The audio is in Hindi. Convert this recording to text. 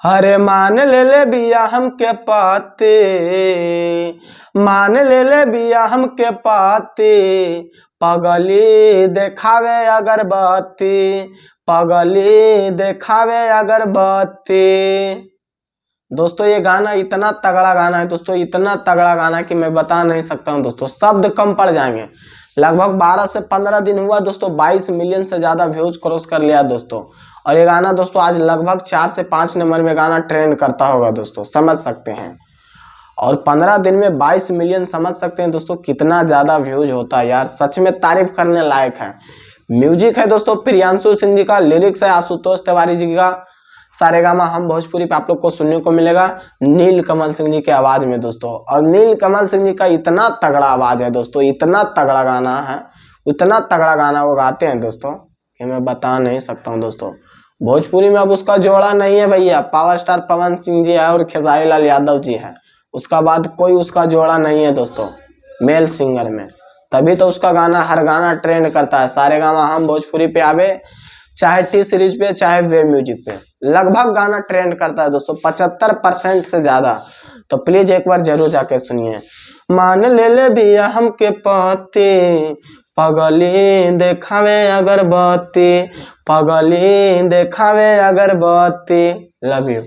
अरे मान ले बिया हमके पाते, मान ले बिया हमके पाते, पगली देखावे अगरबत्ती, पगली देखावे अगरबत्ती। दोस्तों ये गाना इतना तगड़ा गाना है दोस्तों, इतना तगड़ा गाना है कि मैं बता नहीं सकता हूँ दोस्तों, शब्द कम पड़ जाएंगे। लगभग 12 से 15 दिन हुआ दोस्तों, 22 मिलियन से ज्यादा व्यूज क्रॉस कर लिया दोस्तों। और ये गाना दोस्तों आज लगभग 4 से 5 नंबर में गाना ट्रेंड करता होगा दोस्तों, समझ सकते हैं। और 15 दिन में 22 मिलियन, समझ सकते हैं दोस्तों कितना ज्यादा व्यूज होता है यार, सच में तारीफ करने लायक है। म्यूजिक है दोस्तों प्रियांशु सिंह जी का, लिरिक्स है आशुतोष तिवारी जी का, सारेगामा हम भोजपुरी पे आप लोग को सुनने को मिलेगा नील कमल सिंह जी के आवाज में दोस्तों। और नील कमल सिंह जी का इतना तगड़ा आवाज है दोस्तों, इतना तगड़ा गाना है, इतना तगड़ा गाना वो गाते हैं दोस्तों कि मैं बता नहीं सकता हूँ दोस्तों। भोजपुरी में अब उसका जोड़ा नहीं है भैया, पावर स्टार पवन सिंह जी है और खेसारी लाल यादव जी है, उसका बाद कोई उसका जोड़ा नहीं है दोस्तों मेल सिंगर में। तभी तो उसका गाना हर गाना ट्रेंड करता है, सारेगामा हम भोजपुरी पे आवे, चाहे टी सीरीज पे चाहे वे म्यूजिक पे, लगभग गाना ट्रेंड करता है दोस्तों 75% से ज्यादा। तो प्लीज एक बार जरूर जाके सुनिए। मान ले बिया हमके पते, पगली देखावे अगरबत्ती, पगली देखावे अगरबत्ती। Love you.